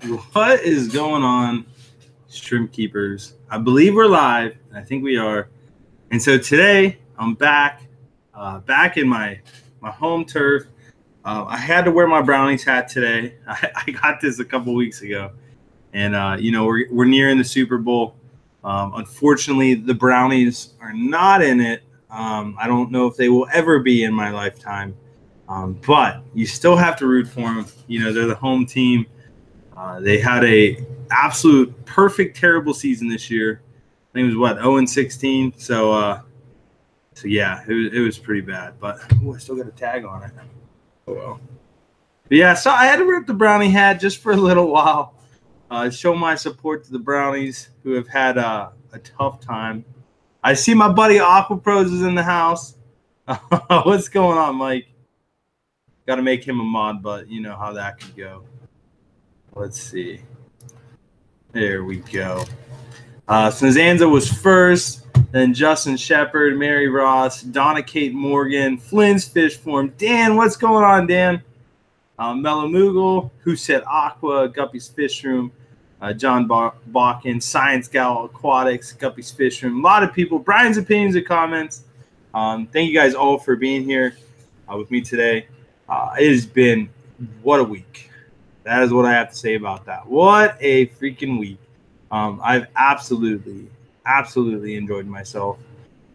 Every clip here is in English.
What is going on, shrimp keepers? I believe we're live. I think we are. And so today I'm back in my home turf. I had to wear my Brownies hat today. I got this a couple weeks ago, and we're nearing the Super Bowl. Unfortunately, the Brownies are not in it. I don't know if they will ever be in my lifetime, but you still have to root for them. They're the home team. They had a absolute perfect terrible season this year. I think it was 0-16. So yeah, it was pretty bad. But I still got a tag on it. Oh well. But yeah, so I had to rip the Brownie hat just for a little while. Show my support to the Brownies, who have had a tough time. I see my buddy Aquapros is in the house. What's going on, Mike? Got to make him a mod, but you know how that could go. Let's see. There we go. Snazanza was first, then Justin Shepard, Mary Ross, Donna Kate Morgan, Flynn's Fish Form, Dan, what's going on, Dan? Mellow Moogle, Who Said Aqua, Guppy's Fish Room, John Balkin, Science Gal Aquatics, Guppy's Fish Room. A lot of people. Brian's opinions and comments. Thank you guys all for being here with me today. It has been what a week. That is what I have to say about that. What a freaking week. I've absolutely enjoyed myself.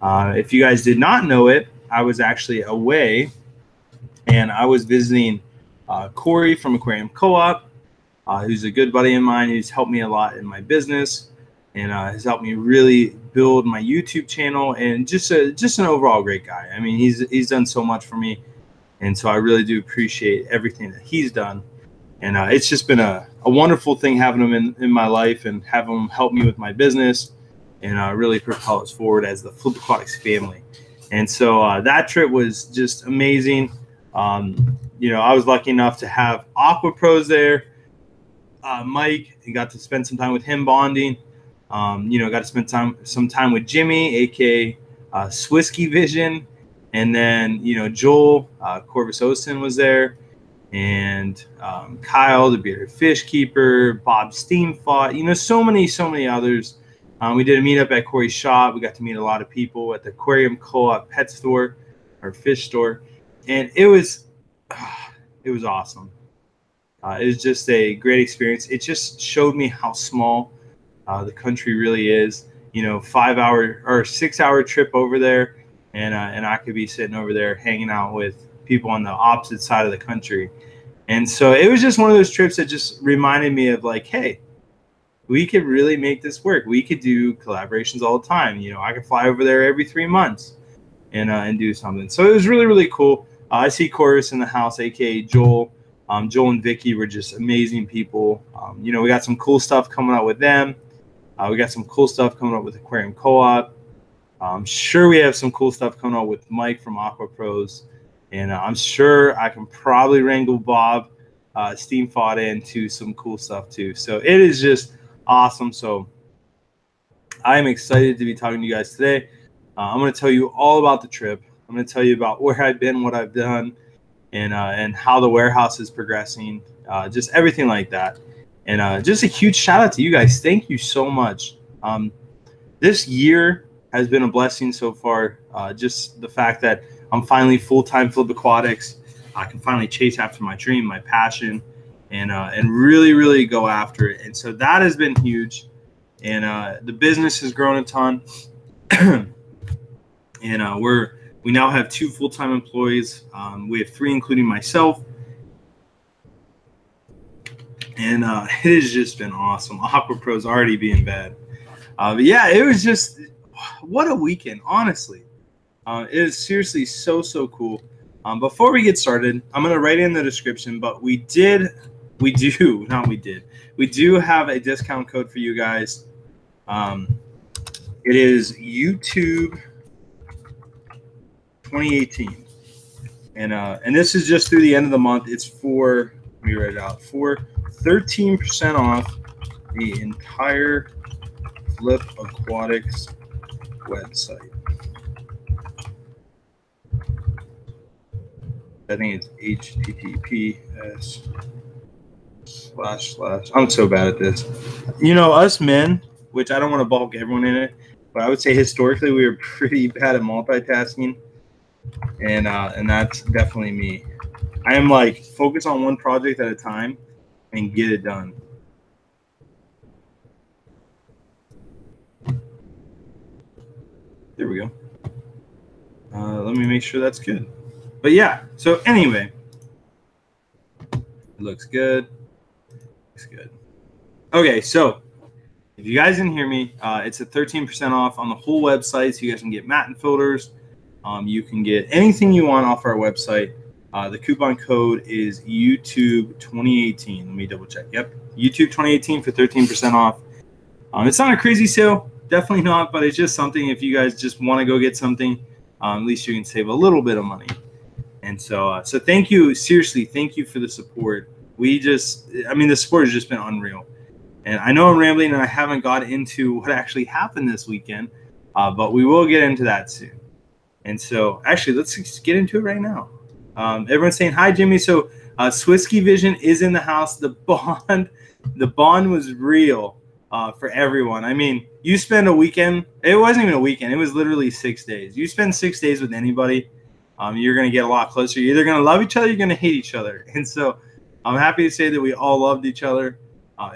If you guys did not know it, I was actually away, and I was visiting Corey from Aquarium Co-op, who's a good buddy of mine. He's helped me a lot in my business, and has helped me really build my YouTube channel, and just an overall great guy. I mean, he's done so much for me, and so I really do appreciate everything that he's done. And it's just been a wonderful thing having him in my life and having him help me with my business and really propel us forward as the Flip Aquatics family. And so that trip was just amazing. I was lucky enough to have Aqua Pros there. Mike, and got to spend some time with him bonding. Got to spend some time with Jimmy, aka Swisky Vision. And then, Joel, Corvus Osten was there. And Kyle, the bearded fish keeper, Bob Steamfought, so many others. We did a meetup at Corey's shop. We got to meet a lot of people at the Aquarium Co-op pet store or fish store, and it was awesome. It was just a great experience. It just showed me how small the country really is. 5-hour or 6-hour trip over there, and I could be sitting over there hanging out with people on the opposite side of the country. And so it was just one of those trips that just reminded me of like, hey, we could really make this work. We could do collaborations all the time. I could fly over there every 3 months and do something. So it was really, really cool. I see Chorus in the house, aka Joel. Joel and Vicky were just amazing people. We got some cool stuff coming out with them. We got some cool stuff coming up with Aquarium Co-op. I'm sure we have some cool stuff coming out with Mike from Aqua Pros. And I'm sure I can probably wrangle Bob Steamfought into some cool stuff too. So it is just awesome. So I'm excited to be talking to you guys today. I'm going to tell you all about the trip. I'm going to tell you about where I've been, what I've done, and how the warehouse is progressing, just everything like that. And just a huge shout out to you guys. Thank you so much. This year has been a blessing so far. Just the fact that I'm finally full-time Flip Aquatics. I can finally chase after my dream, my passion, and really, really go after it. And so that has been huge. And the business has grown a ton. And we now have 2 full-time employees. We have 3, including myself. And it has just been awesome. Aqua Pro's already being bad. But yeah, it was just what a weekend, honestly. It is seriously so cool. Before we get started, I'm going to write it in the description, but we do have a discount code for you guys. It is YouTube 2018. And this is just through the end of the month. It's for 13% off the entire Flip Aquatics website. I think it's HTTPS / I'm so bad at this. You know, us men, which I don't want to bulk everyone in it, but I would say historically we were pretty bad at multitasking, and that's definitely me. I am like focus on one project at a time and get it done. There we go. Let me make sure that's good. But yeah, so anyway, it looks good. Looks good. Okay, so if you guys didn't hear me, it's a 13% off on the whole website. So you guys can get mat and filters. You can get anything you want off our website. The coupon code is YouTube 2018. Let me double check. Yep, YouTube 2018 for 13% off. It's not a crazy sale, definitely not, but it's just something if you guys just want to go get something, at least you can save a little bit of money. And so thank you, seriously, thank you for the support. The support has just been unreal. And I know I'm rambling and I haven't got into what actually happened this weekend, but we will get into that soon. And so actually, let's just get into it right now. Everyone's saying hi, Jimmy. So Swisky Vision is in the house. The bond was real for everyone. I mean, you spend a weekend. It wasn't even a weekend. It was literally 6 days. You spend 6 days with anybody, you're going to get a lot closer. You're either going to love each other, you're going to hate each other. And so I'm happy to say that we all loved each other.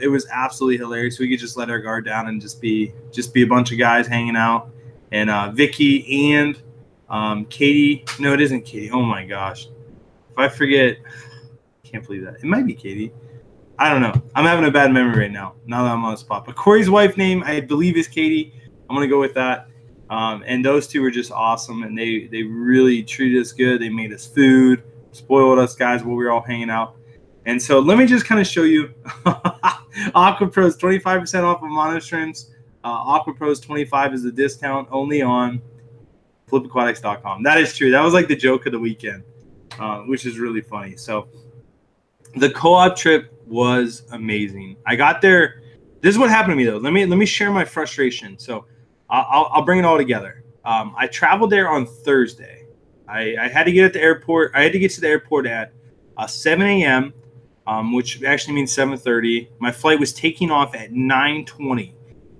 It was absolutely hilarious. We could just let our guard down and just be a bunch of guys hanging out. And Vicky and Katie. No, it isn't Katie. Oh my gosh. If I forget, I can't believe that. It might be Katie. I don't know. I'm having a bad memory right now that I'm on the spot. But Corey's wife name, I believe, is Katie. I'm going to go with that. And those two were just awesome. And they really treated us good. They made us food, spoiled us guys while we were all hanging out. And so let me just kind of show you Aqua Pros 25% off of monostreams. Aqua Pros 25 is the discount only on flipaquatics.com. That is true. That was like the joke of the weekend, which is really funny. So the co-op trip was amazing. I got there. This is what happened to me though. Let me share my frustration. So I'll bring it all together. I traveled there on Thursday. I had to get at the airport. I had to get to the airport at 7 a.m., which actually means 7:30. My flight was taking off at 9:20.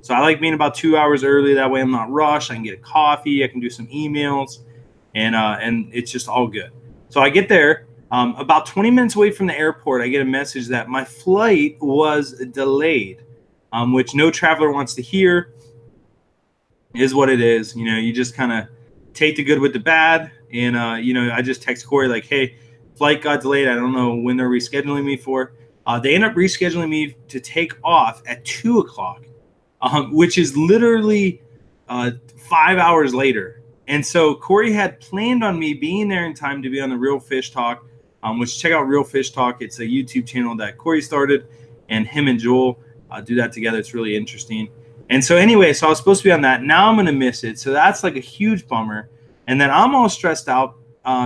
So I like being about 2 hours early. That way I'm not rushed. I can get a coffee. I can do some emails, and it's just all good. So I get there. About 20 minutes away from the airport, I get a message that my flight was delayed, which no traveler wants to hear. Is what it is. You know, you just kind of take the good with the bad. And, I just text Corey like, hey, flight got delayed. I don't know when they're rescheduling me for. They end up rescheduling me to take off at 2 o'clock, which is literally 5 hours later. And so Corey had planned on me being there in time to be on the Real Fish Talk, which check out Real Fish Talk. It's a YouTube channel that Corey started, and him and Joel do that together. It's really interesting. And so anyway, so I was supposed to be on that. Now I'm going to miss it. So that's like a huge bummer. And then I'm all stressed out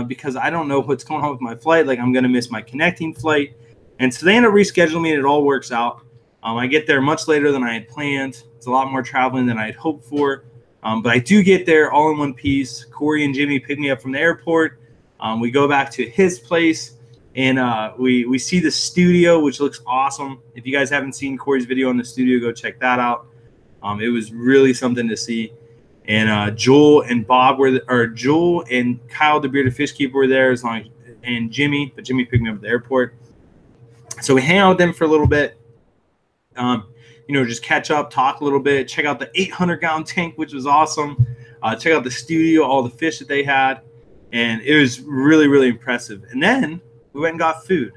because I don't know what's going on with my flight. Like I'm going to miss my connecting flight. And so they end up rescheduling me and it all works out. I get there much later than I had planned. It's a lot more traveling than I had hoped for. But I do get there all in one piece. Corey and Jimmy pick me up from the airport. We go back to his place. And we see the studio, which looks awesome. If you guys haven't seen Corey's video in the studio, go check that out. It was really something to see. And Joel and Joel and Kyle, the bearded fish keeper, were there, and Jimmy. But Jimmy picked me up at the airport. So we hang out with them for a little bit. Just catch up, talk a little bit, check out the 800-gallon tank, which was awesome. Check out the studio, all the fish that they had. And it was really, really impressive. And then we went and got food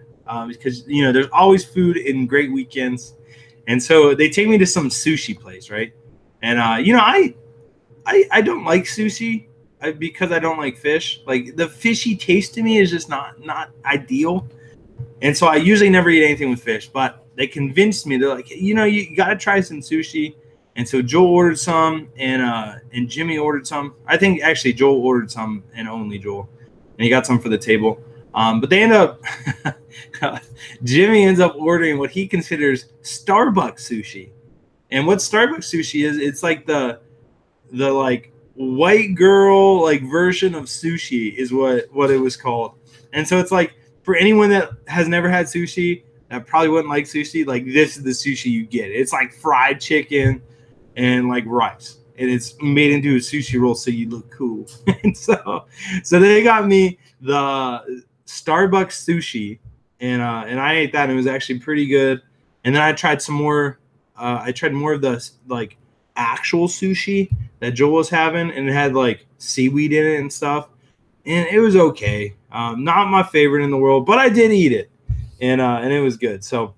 because, there's always food in great weekends. And so they take me to some sushi place, right? And, I don't like sushi because I don't like fish. Like, the fishy taste to me is just not ideal. And so I usually never eat anything with fish. But they convinced me. They're like, you got to try some sushi. And so Joel ordered some, and Jimmy ordered some. I think, actually, Joel ordered some, and only Joel. And he got some for the table. But they end up – Jimmy ends up ordering what he considers Starbucks sushi. And what Starbucks sushi is, it's like the like white girl like version of sushi is what it was called. And so it's like for anyone that has never had sushi, that probably wouldn't like sushi, like this is the sushi you get. It's like fried chicken and like rice, and it's made into a sushi roll so you look cool. And so they got me the Starbucks sushi, and I ate that, and it was actually pretty good. And then I tried some more. I tried more of the like actual sushi that Joel was having, and it had like seaweed in it and stuff, and it was okay. Not my favorite in the world, but I did eat it, and it was good. So,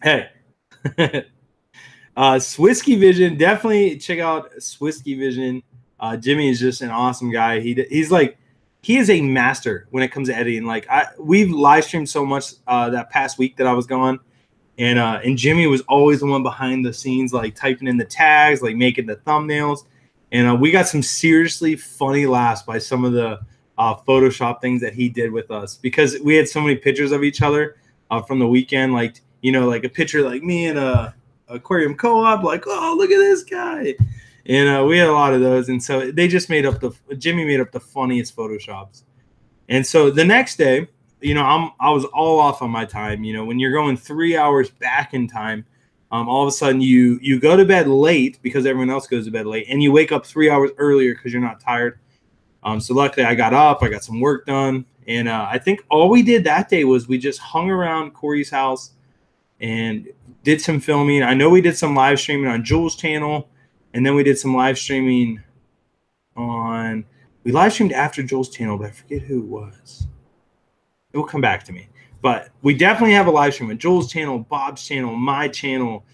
hey, Swisky Vision, definitely check out Swisky Vision. Jimmy is just an awesome guy. He's like, he is a master when it comes to editing. Like we've live streamed so much that past week that I was gone. And Jimmy was always the one behind the scenes, like typing in the tags, like making the thumbnails. And we got some seriously funny laughs by some of the Photoshop things that he did with us, because we had so many pictures of each other from the weekend. Like, you know, like a picture like me and a Aquarium co-op, like, oh, look at this guy. And we had a lot of those. And so they just Jimmy made up the funniest Photoshops. And so the next day, you know, I was all off on my time. You know, when you're going 3 hours back in time, all of a sudden you go to bed late because everyone else goes to bed late, and you wake up 3 hours earlier because you're not tired. So luckily I got up, I got some work done, and I think all we did that day was we just hung around Corey's house and did some filming. I know we did some live streaming on Jules' channel, and then we did some live streaming we live streamed after Jules' channel, but I forget who it was. It will come back to me. But we definitely have a live stream on Joel's channel, Bob's channel, my channel,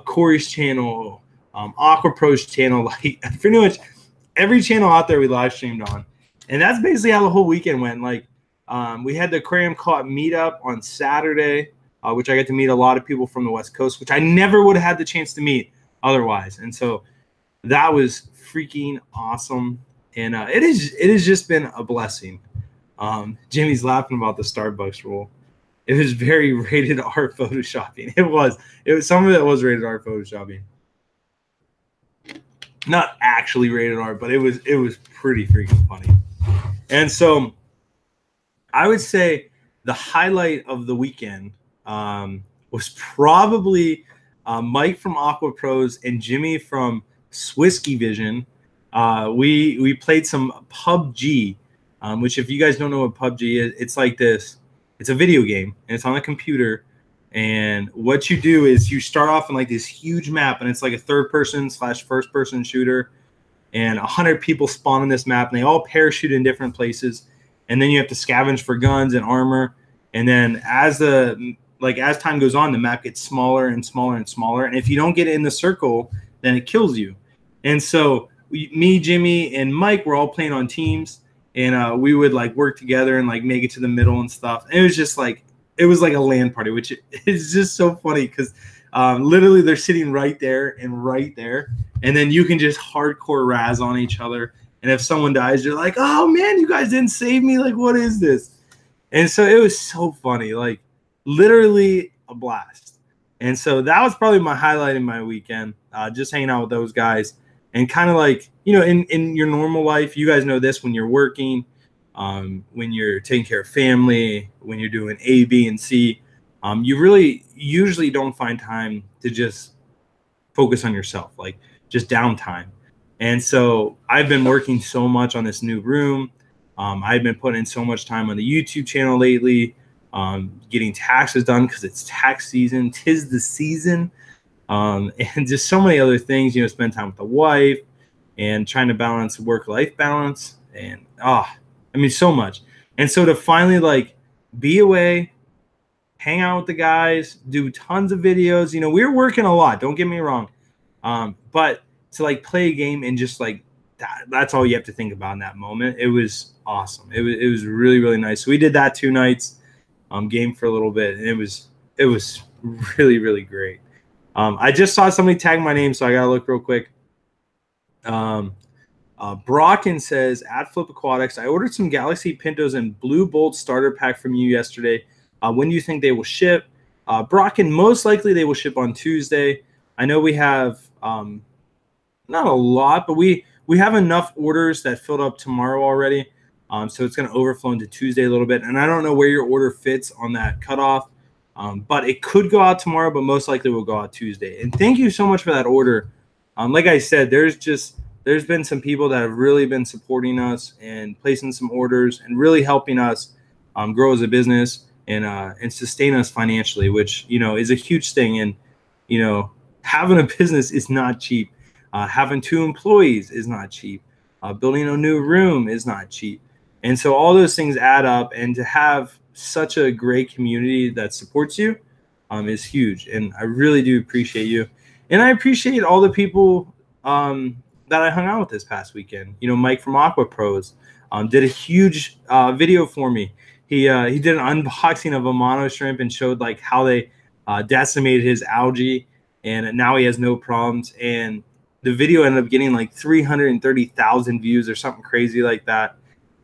Corey's channel, AquaPro's channel. Like pretty much every channel out there we live streamed on. And that's basically how the whole weekend went. Like we had the Aquarium Co-op meetup on Saturday, which I got to meet a lot of people from the West Coast, which I never would have had the chance to meet otherwise. And so that was freaking awesome. And it has just been a blessing. Jimmy's laughing about the Starbucks rule. It was very rated R photoshopping. It was some of it was rated R photoshopping. Not actually rated R, but it was pretty freaking funny. And so I would say the highlight of the weekend was probably Mike from AquaPros and Jimmy from Swisky Vision. We played some PUBG. Which if you guys don't know what PUBG is, it's like this. It's a video game, and it's on a computer. And what you do is you start off in like this huge map, and it's like a third-person / first-person shooter. And 100 people spawn on this map, and they all parachute in different places. And then you have to scavenge for guns and armor. And then as time goes on, the map gets smaller and smaller and smaller. And if you don't get in the circle, then it kills you. And so me, Jimmy, and Mike were all playing on teams. And we would like work together and like make it to the middle and stuff. And it was just like, it was like a LAN party, which is just so funny because literally they're sitting right there and right there. And then you can just hardcore razz on each other. And if someone dies, you're like, oh man, you guys didn't save me. Like, what is this? And so it was so funny, like literally a blast. And so that was probably my highlight in my weekend, just hanging out with those guys. And kind of like, you know, in your normal life, you guys know this, when you're working, when you're taking care of family, when you're doing A, B, and C, you really usually don't find time to just focus on yourself, like just downtime. And so I've been working so much on this new room. I've been putting in so much time on the YouTube channel lately, getting taxes done because it's tax season. 'Tis the season. And just so many other things, you know, spend time with the wife and trying to balance work-life balance. And, I mean, so much. And so to finally, like, be away, hang out with the guys, do tons of videos. You know, we were working a lot. Don't get me wrong. But to, like, play a game and just, like, that's all you have to think about in that moment. It was awesome. It was really, really nice. So we did that 2 nights, game for a little bit. And it was really, really great. I just saw somebody tag my name, so I gotta look real quick. Brocken says, at Flip Aquatics, I ordered some Galaxy Pintos and Blue Bolt starter pack from you yesterday. When do you think they will ship? Brocken, most likely they will ship on Tuesday. I know we have not a lot, but we have enough orders that filled up tomorrow already. So it's going to overflow into Tuesday a little bit. And I don't know where your order fits on that cutoff. But it could go out tomorrow, but most likely will go out Tuesday. And thank you so much for that order. Like I said, there's been some people that have really been supporting us and placing some orders and really helping us grow as a business and sustain us financially, which, you know, is a huge thing. And, you know, having a business is not cheap. Having 2 employees is not cheap. Building a new room is not cheap. And so all those things add up, and to have such a great community that supports you is huge. And I really do appreciate you. And I appreciate all the people that I hung out with this past weekend. You know, Mike from Aqua Pros did a huge video for me. He did an unboxing of a mono shrimp and showed like how they decimated his algae, and now he has no problems. And the video ended up getting like 330,000 views or something crazy like that.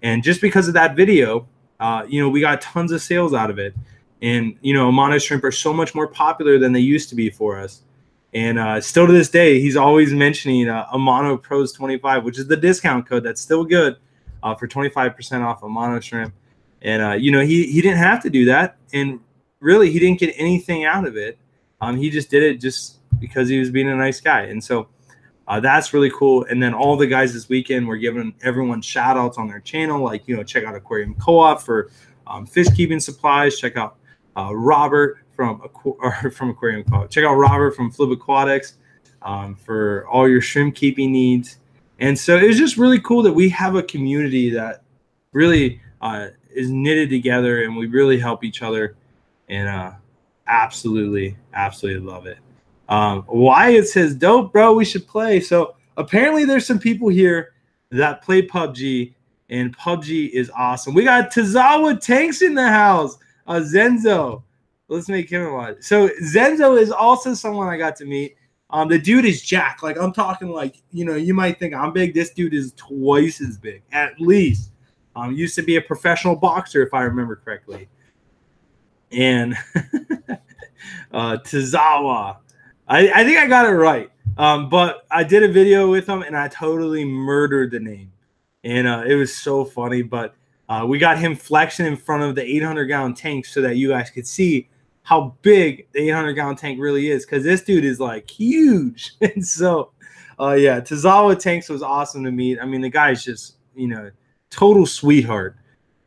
And just because of that video, you know, we got tons of sales out of it. And, you know, mono shrimp are so much more popular than they used to be for us. And still to this day, he's always mentioning a Mono Pros 25, which is the discount code that's still good for 25% off a mono shrimp. And, you know, he didn't have to do that. And really, he didn't get anything out of it. He just did it just because he was being a nice guy. And so that's really cool. And then all the guys this weekend were giving everyone shout outs on their channel. Like, you know, check out Aquarium Co-op for fish keeping supplies. Check out Robert from Aquarium Co-op. Check out Robert from Flip Aquatics for all your shrimp keeping needs. And so it was just really cool that we have a community that really is knitted together, and we really help each other. And absolutely love it. Wyatt says, dope, bro, we should play. So apparently there's some people here that play PUBG, and PUBG is awesome. We got Tazawa Tanks in the house. Zenzo. Let's make him watch. So Zenzo is also someone I got to meet. The dude is jacked. Like, I'm talking like, you know, you might think I'm big. This dude is twice as big, at least. Used to be a professional boxer, if I remember correctly. And Tazawa. I think I got it right. But I did a video with him, and I totally murdered the name. And it was so funny. But we got him flexing in front of the 800-gallon tank so that you guys could see how big the 800-gallon tank really is, because this dude is, like, huge. And so, yeah, Tazawa Tanks was awesome to meet. I mean, the guy's just, you know, total sweetheart.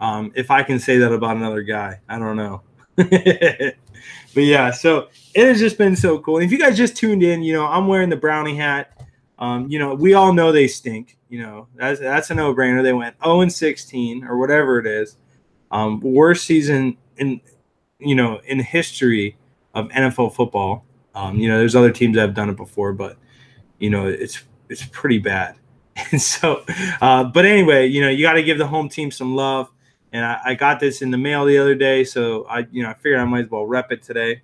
If I can say that about another guy. I don't know. But yeah, so it has just been so cool. And if you guys just tuned in, you know, I'm wearing the brownie hat. You know, we all know they stink. You know, that's a no-brainer. They went 0-16 or whatever it is. Worst season in history of NFL football. You know, there's other teams that have done it before, but you know, it's pretty bad. And so, but anyway, you know, you got to give the home team some love. And I got this in the mail the other day, so I figured I might as well rep it today.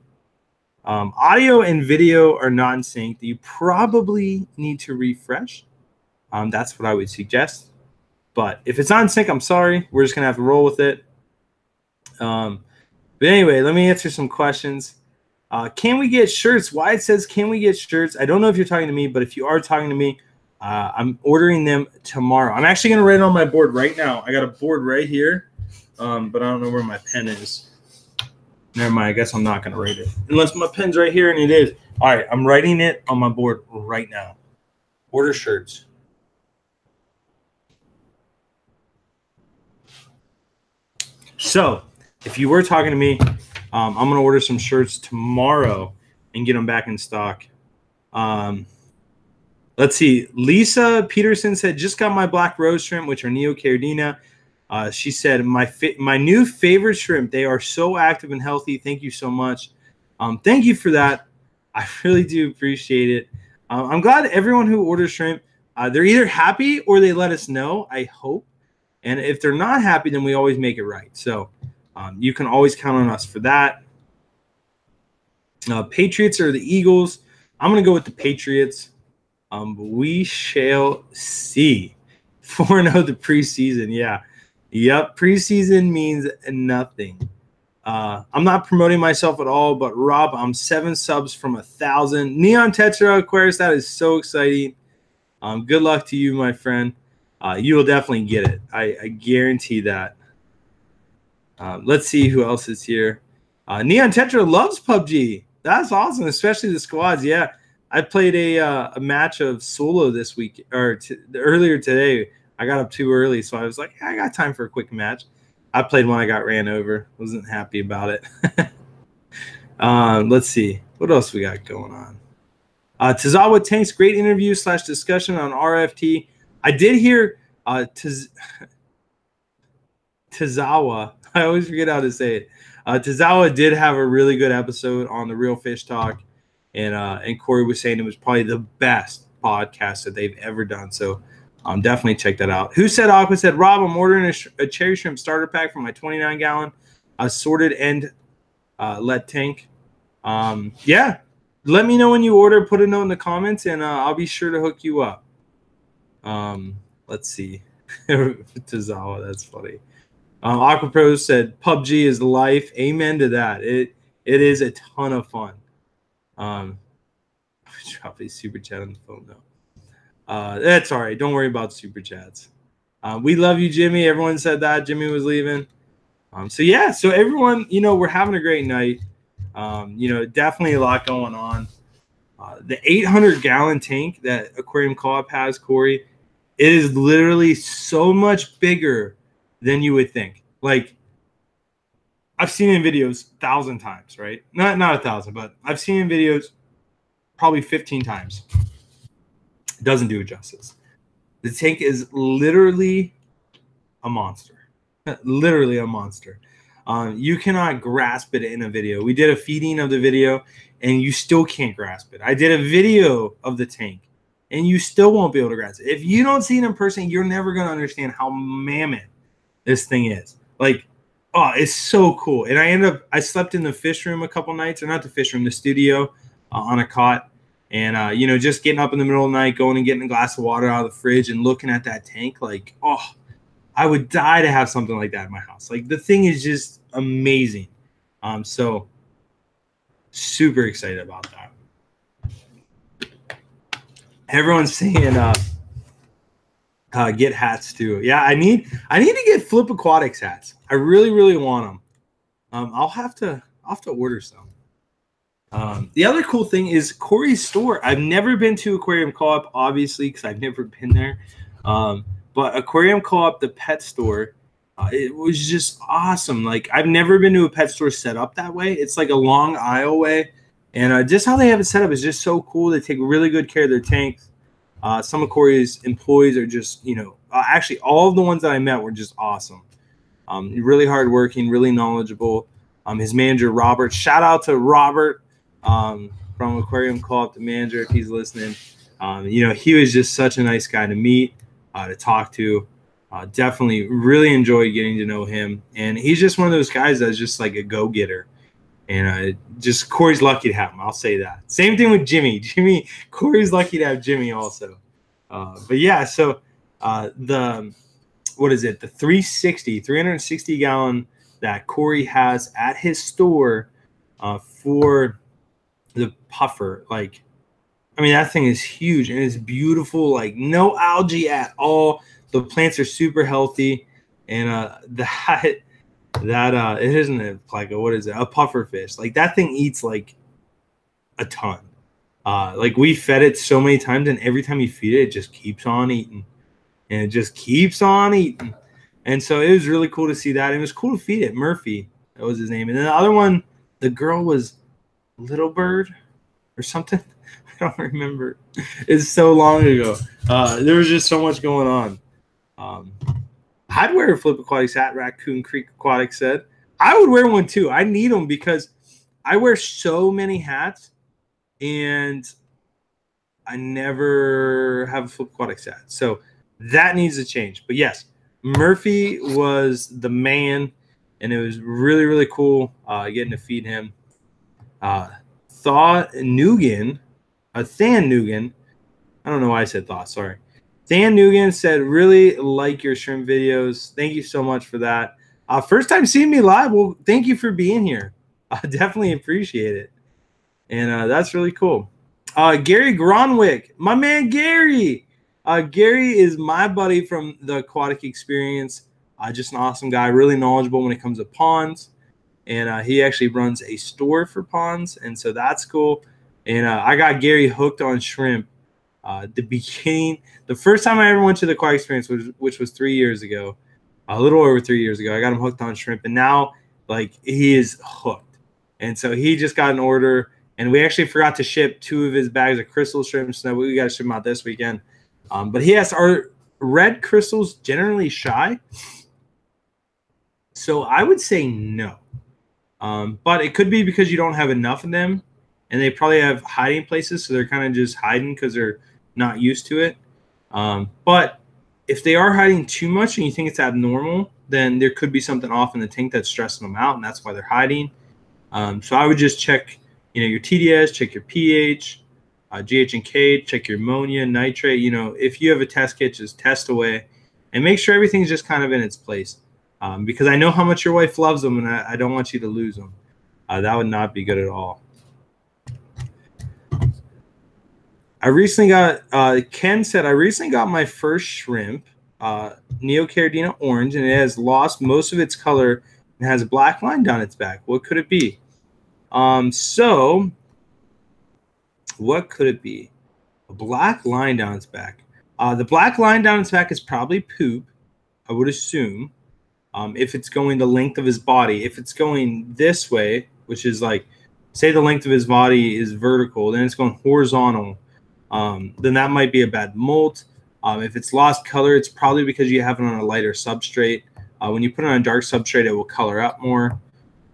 Audio and video are not in sync. You probably need to refresh. That's what I would suggest. But if it's on sync, I'm sorry. We're just gonna have to roll with it. But anyway, let me answer some questions. Can we get shirts? Why it says can we get shirts? I don't know if you're talking to me, but if you are talking to me, I'm ordering them tomorrow. I'm actually gonna write it on my board right now. I got a board right here. But I don't know where my pen is. Never mind. I guess I'm not going to write it. Unless my pen's right here, and it is. All right. I'm writing it on my board right now. Order shirts. So if you were talking to me, I'm going to order some shirts tomorrow and get them back in stock. Let's see. Lisa Peterson said, just got my black rose shrimp, which are Neocardina. She said, my new favorite shrimp. They are so active and healthy. Thank you so much. Thank you for that. I really do appreciate it. I'm glad everyone who orders shrimp, they're either happy or they let us know, I hope. And if they're not happy, then we always make it right. So you can always count on us for that. Patriots or the Eagles? I'm going to go with the Patriots. We shall see. 4-0 the preseason, yeah. Yep, preseason means nothing. I'm not promoting myself at all, but Rob, I'm 7 subs from 1,000. Neon Tetra Aquarius, that is so exciting. Good luck to you, my friend. You will definitely get it. I guarantee that. Let's see who else is here. Neon Tetra loves PUBG. That's awesome, especially the squads. Yeah, I played a match of solo this week, or earlier today. I got up too early, so I was like, I got time for a quick match. I played one. I got ran over. Wasn't happy about it. Let's see. What else we got going on? Tazawa Tanks, great interview / discussion on RFT. I did hear Tazawa. I always forget how to say it. Tazawa did have a really good episode on the Real Fish Talk, and Corey was saying it was probably the best podcast that they've ever done. So definitely check that out. Who said Aqua said, Rob, I'm ordering a cherry shrimp starter pack for my 29-gallon sorted end lead tank. Yeah, let me know when you order. Put a note in the comments, and I'll be sure to hook you up. Let's see. Tazawa, that's funny. Aquapro said PUBG is life. Amen to that. It is a ton of fun. Drop a super chat on the phone though. That's all right. Don't worry about super chats. We love you, Jimmy. Everyone said that Jimmy was leaving. So yeah, so everyone, we're having a great night. Definitely a lot going on. The 800-gallon tank that Aquarium Co-op has, Corey, it is literally so much bigger than you would think. Like, I've seen in videos 1,000 times, right? Not 1,000, but I've seen in videos probably 15 times. It doesn't do it justice. The tank is literally a monster. Literally a monster. You cannot grasp it in a video. We did a feeding of the video, and you still can't grasp it. I did a video of the tank, and you still won't be able to grasp it. If you don't see it in person, you're never going to understand how mammoth this thing is. Like, oh, it's so cool. And I slept in the fish room a couple nights, or not the fish room, the studio on a cot. And, just getting up in the middle of the night, going and getting a glass of water out of the fridge and looking at that tank, like, oh, I would die to have something like that in my house. Like, the thing is just amazing. So super excited about that. Everyone's saying get hats too. Yeah, I need to get Flip Aquatics hats. I really, really want them. I'll have to order some. The other cool thing is Corey's store. I've never been to Aquarium Co-op, obviously, because I've never been there. But Aquarium Co-op, the pet store, it was just awesome. Like, I've never been to a pet store set up that way. It's like a long aisle way. And just how they have it set up is just so cool. They take really good care of their tanks. Some of Corey's employees are just, actually all of the ones that I met were just awesome. Really hardworking, really knowledgeable. His manager, Robert. Shout out to Robert from Aquarium Co-op, the manager, if he's listening. He was just such a nice guy to meet, to talk to. Definitely really enjoyed getting to know him. And he's just one of those guys that's just like a go-getter. And just Corey's lucky to have him. I'll say that. Same thing with Jimmy. Corey's lucky to have Jimmy also. But yeah, so the 360 gallon that Corey has at his store for the puffer. Like, I mean, that thing is huge and it's beautiful. Like, no algae at all. The plants are super healthy, and it isn't like a puffer fish. Like, that thing eats like a ton. Like, we fed it so many times, and every time you feed it, it just keeps on eating, and it just keeps on eating. And so it was really cool to see that. It was cool to feed it. Murphy, that was his name. And then the other one, the girl was Little Bird or something. I don't remember. It's so long ago. There was just so much going on. I'd wear a Flip Aquatics hat, Raccoon Creek Aquatics said. I would wear one too. I need them because I wear so many hats and I never have a Flip Aquatics hat. So that needs to change. But yes, Murphy was the man, and it was really, really cool getting to feed him. Than Nugan, I don't know why I said Thought, sorry. Dan Nugan said, really like your shrimp videos. Thank you so much for that. First time seeing me live. Well, thank you for being here. I definitely appreciate it. And that's really cool. Gary Gronwick, my man Gary. Gary is my buddy from the Aquatic Experience. Just an awesome guy, really knowledgeable when it comes to ponds. and he actually runs a store for ponds, and so that's cool. And I got Gary hooked on shrimp. The first time I ever went to the Aquatic Experience, which was 3 years ago, a little over 3 years ago, I got him hooked on shrimp, and now like he is hooked. And so he just got an order, and we actually forgot to ship 2 of his bags of crystal shrimp, so we got to ship them out this weekend. But he asked, are red crystals generally shy? So I would say no. But it could be because you don't have enough of them, and they probably have hiding places, so they're kind of just hiding because they're not used to it. But if they are hiding too much and you think it's abnormal, then there could be something off in the tank that's stressing them out, and that's why they're hiding. So I would just check, your TDS, check your pH, GH and K, check your ammonia, nitrate. If you have a test kit, just test away and make sure everything's just kind of in its place. Because I know how much your wife loves them, and I don't want you to lose them. That would not be good at all. Ken said, I recently got my first shrimp, Neocaridina orange, and it has lost most of its color and has a black line down its back. What could it be? So what could it be? A black line down its back. The black line down its back is probably poop, I would assume. If it's going the length of his body. If it's going this way, which is like, say the length of his body is vertical, then it's going horizontal, then that might be a bad molt. If it's lost color, it's probably because you have it on a lighter substrate. When you put it on a dark substrate, it will color up more.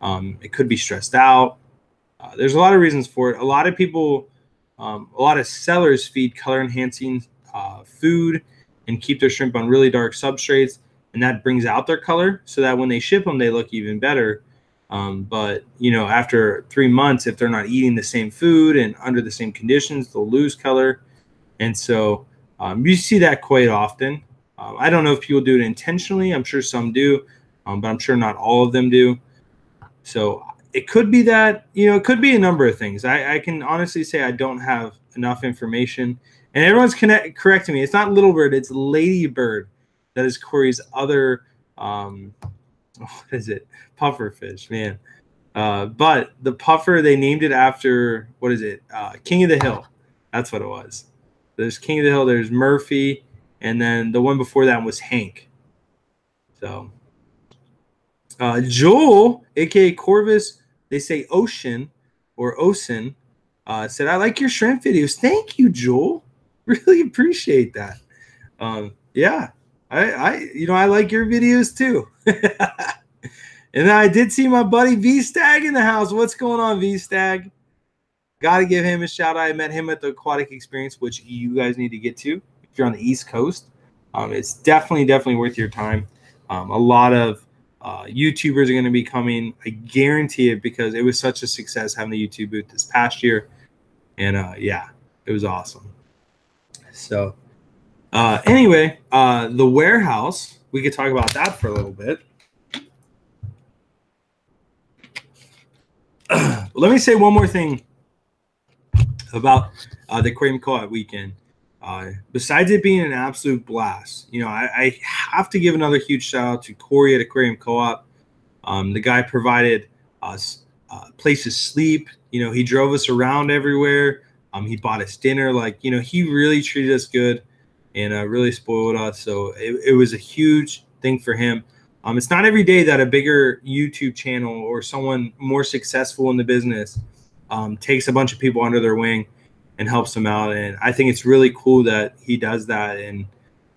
It could be stressed out. There's a lot of reasons for it. A lot of people, a lot of sellers feed color-enhancing food and keep their shrimp on really dark substrates, and that brings out their color so that when they ship them, they look even better. But, after 3 months, if they're not eating the same food and under the same conditions, they'll lose color. And so you see that quite often. I don't know if people do it intentionally. I'm sure some do, but I'm sure not all of them do. So it could be that, it could be a number of things. I can honestly say I don't have enough information. And everyone's correcting me. It's not little bird, it's ladybird. That is Corey's other, what is it? Pufferfish, man. But the puffer, they named it after, what is it? King of the Hill. That's what it was. There's King of the Hill, there's Murphy, and then the one before that was Hank. So, Joel, a.k.a. Corvus, they say Ocean or Ocean, said, I like your shrimp videos. Thank you, Joel. Really appreciate that. Yeah. I like your videos too. And then I did see my buddy V-Stag in the house. What's going on, V-Stag? Got to give him a shout out. I met him at the Aquatic Experience, which you guys need to get to if you're on the East Coast. It's definitely worth your time. A lot of YouTubers are going to be coming. I guarantee it because it was such a success having the YouTube booth this past year. And yeah, it was awesome. So anyway, the warehouse, we could talk about that for a little bit. Let me say one more thing about the Aquarium Co-op weekend. Besides it being an absolute blast, I have to give another huge shout out to Corey at Aquarium Co-op. The guy provided us place to sleep. He drove us around everywhere. He bought us dinner. He really treated us good and really spoiled us. So it was a huge thing for him. It's not every day that a bigger YouTube channel or someone more successful in the business takes a bunch of people under their wing and helps them out. And I think it's really cool that he does that. And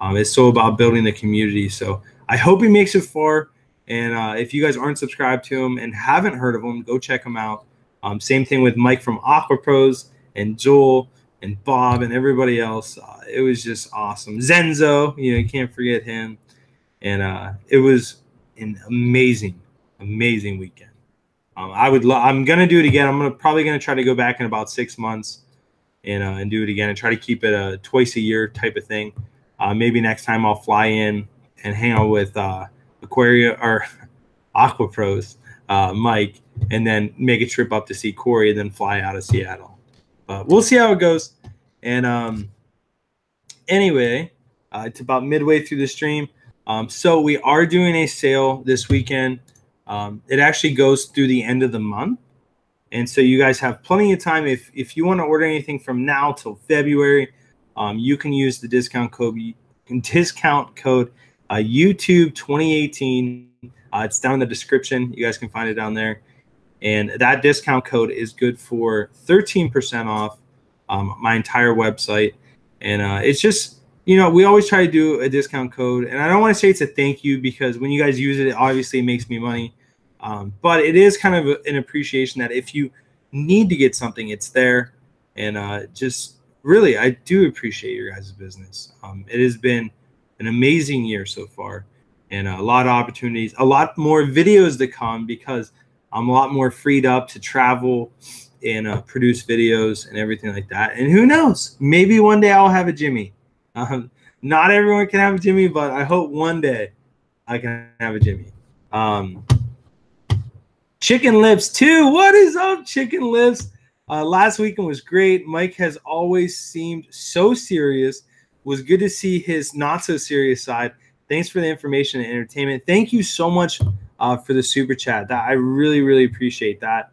it's so about building the community. So I hope he makes it far. And if you guys aren't subscribed to him and haven't heard of him, go check him out. Same thing with Mike from Aqua Pros and Joel and Bob and everybody else. It was just awesome. Zenzo, you can't forget him. And it was an amazing weekend. I'm gonna do it again. I'm probably gonna try to go back in about 6 months and do it again and try to keep it a twice a year type of thing. Maybe next time I'll fly in and hang out with Aquarium or Aqua Pros, Mike, and then make a trip up to see Corey and then fly out of Seattle. But we'll see how it goes. And anyway, it's about midway through the stream. So we are doing a sale this weekend. It actually goes through the end of the month. And so you guys have plenty of time. If you want to order anything from now till February, you can use the discount code YouTube 2018. It's down in the description. You guys can find it down there. And that discount code is good for 13% off my entire website. And it's just, we always try to do a discount code. And I don't want to say it's a thank you, because when you guys use it, obviously it makes me money. But it is kind of an appreciation that if you need to get something, it's there. And just really, I do appreciate your guys' business. It has been an amazing year so far, and a lot of opportunities, a lot more videos to come, because I'm a lot more freed up to travel and produce videos and everything like that. And who knows, maybe one day I'll have a Jimmy. Not everyone can have a Jimmy, but I hope one day I can have a Jimmy. Chicken Lips 2. What is up, Chicken Lips? Last weekend was great. Mike has always seemed so serious. Was good to see his not so serious side. Thanks for the information and entertainment. Thank you so much for the super chat. That I really, really appreciate that.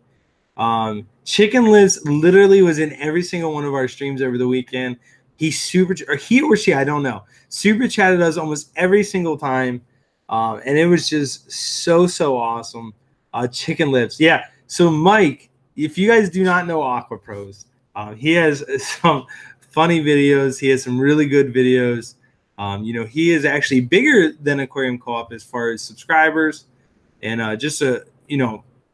Chicken Lips literally was in every single one of our streams over the weekend. He or she, I don't know, super chatted us almost every single time. And it was just so awesome. Chicken Lips. Yeah. So Mike, if you guys do not know Aqua Pros, he has some funny videos. He has some really good videos. He is actually bigger than Aquarium Co-op as far as subscribers, and just a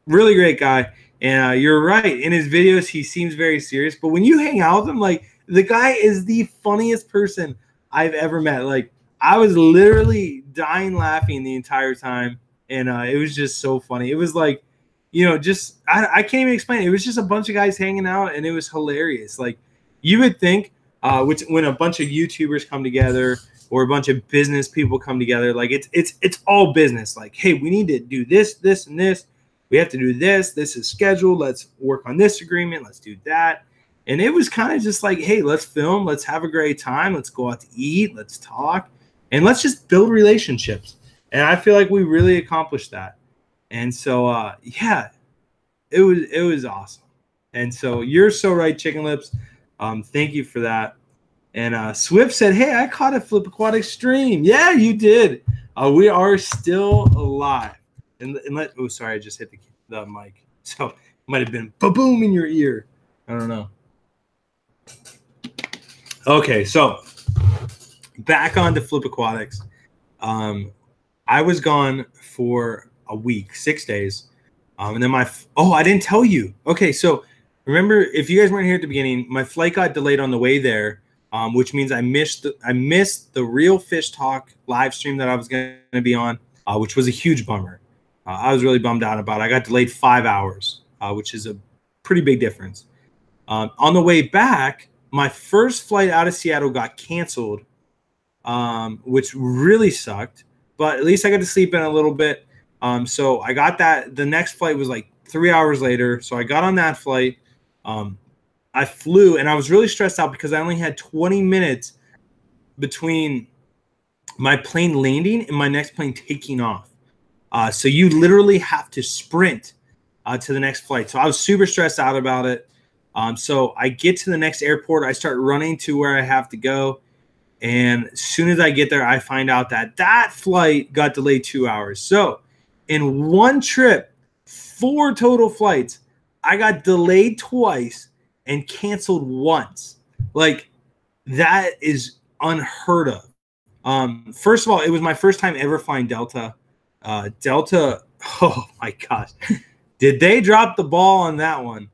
really great guy. And you're right, in his videos he seems very serious, but when you hang out with him, like, the guy is the funniest person I've ever met. Like, I was literally dying laughing the entire time, and it was just so funny. It was like, I can't even explain it. It was just a bunch of guys hanging out, and it was hilarious. Like, you would think when a bunch of YouTubers come together or a bunch of business people come together, like, it's all business. Like, hey, we need to do this, this, and this. We have to do this. This is scheduled. Let's work on this agreement. Let's do that. And it was kind of just like, hey, let's film. Let's have a great time. Let's go out to eat. Let's talk. And let's just build relationships. And I feel like we really accomplished that. And so, yeah, it was awesome. And so you're so right, Chicken Lips. Thank you for that. And Swift said, hey, I caught a Flip Aquatics stream. Yeah, you did. We are still alive. Oh, sorry, I just hit the mic. So it might have been ba-boom in your ear. I don't know. Okay, so back on to Flip Aquatics. I was gone for a week, 6 days. And then I didn't tell you. Okay, so remember, if you guys weren't here at the beginning, my flight got delayed on the way there, which means I missed the Real Fish Talk live stream that I was going to be on, which was a huge bummer. I was really bummed out about it. I got delayed 5 hours, which is a pretty big difference. On the way back, my first flight out of Seattle got canceled, which really sucked. But at least I got to sleep in a little bit. So I got that. The next flight was like 3 hours later. So I got on that flight. I flew, and I was really stressed out because I only had 20 minutes between my plane landing and my next plane taking off. So you literally have to sprint to the next flight. So I was super stressed out about it. So I get to the next airport. I start running to where I have to go. And as soon as I get there, I find out that flight got delayed 2 hours. So in one trip, 4 total flights, I got delayed twice and canceled once. Like, that is unheard of. First of all, it was my first time ever flying Delta. Delta, oh my gosh. Did they drop the ball on that one?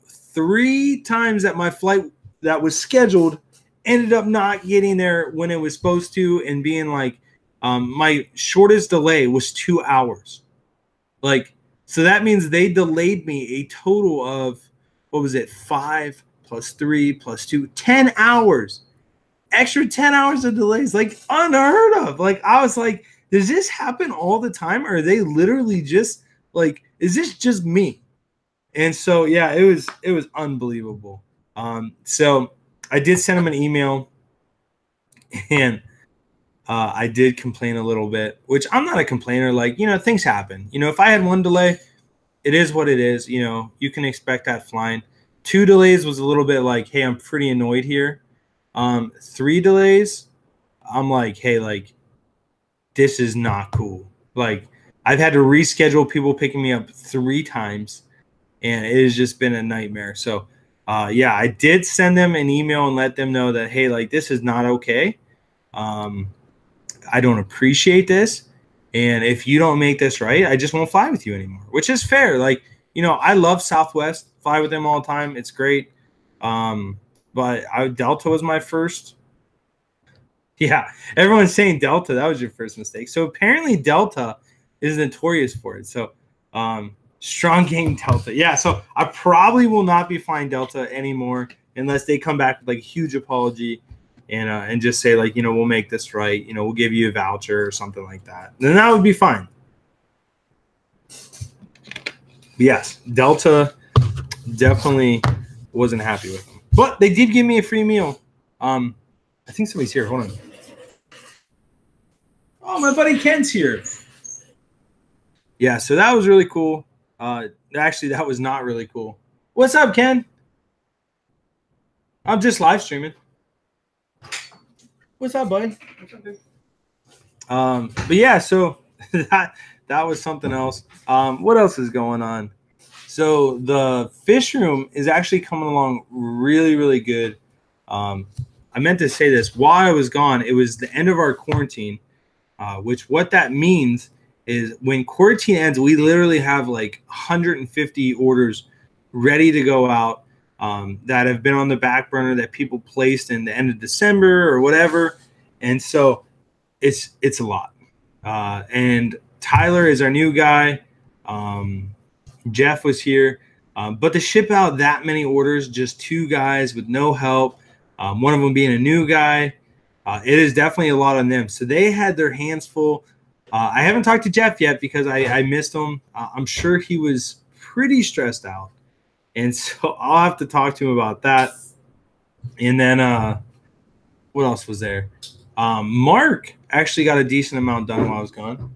3 times that my flight that was scheduled ended up not getting there when it was supposed to, and being like, my shortest delay was 2 hours. Like, so that means they delayed me a total of, 5 plus 3 plus 2, 10 hours. Extra 10 hours of delays, like, unheard of. Like, I was like, does this happen all the time? Or are they literally just like, is this just me? And so, yeah, it was unbelievable. So I did send him an email, and I did complain a little bit, which I'm not a complainer. Like, things happen. If I had one delay, it is what it is. You can expect that flying. 2 delays was a little bit like, hey, I'm pretty annoyed here. 3 delays, I'm like, hey, like, this is not cool. Like, I've had to reschedule people picking me up 3 times, and it has just been a nightmare. So, yeah, I did send them an email and let them know that, hey, like, this is not okay. I don't appreciate this. And if you don't make this right, I just won't fly with you anymore, which is fair. Like, I love Southwest, fly with them all the time. It's great. But Delta was my first. Yeah, everyone's saying Delta. That was your first mistake. So apparently Delta is notorious for it. So strong gang Delta. Yeah, so I probably will not be flying Delta anymore unless they come back with like a huge apology and just say like, we'll make this right. We'll give you a voucher or something like that. Then that would be fine. But yes, Delta definitely wasn't happy with them. But they did give me a free meal. I think somebody's here. Hold on. Oh, my buddy Ken's here. Yeah, so that was really cool. Actually, that was not really cool. What's up, Ken? I'm just live streaming. What's up, buddy? What's up, dude? But yeah, so that was something else. What else is going on? So the fish room is actually coming along really, really good. I meant to say this while I was gone. It was the end of our quarantine, which what that means is when quarantine ends, we literally have like 150 orders ready to go out that have been on the back burner that people placed in the end of December or whatever. And so it's a lot. And Tyler is our new guy. Jeff was here. But to ship out that many orders, just 2 guys with no help, one of them being a new guy, it is definitely a lot on them. So they had their hands full. I haven't talked to Jeff yet because I missed him. I'm sure he was pretty stressed out. And so I'll have to talk to him about that. And then what else was there? Mark actually got a decent amount done while I was gone.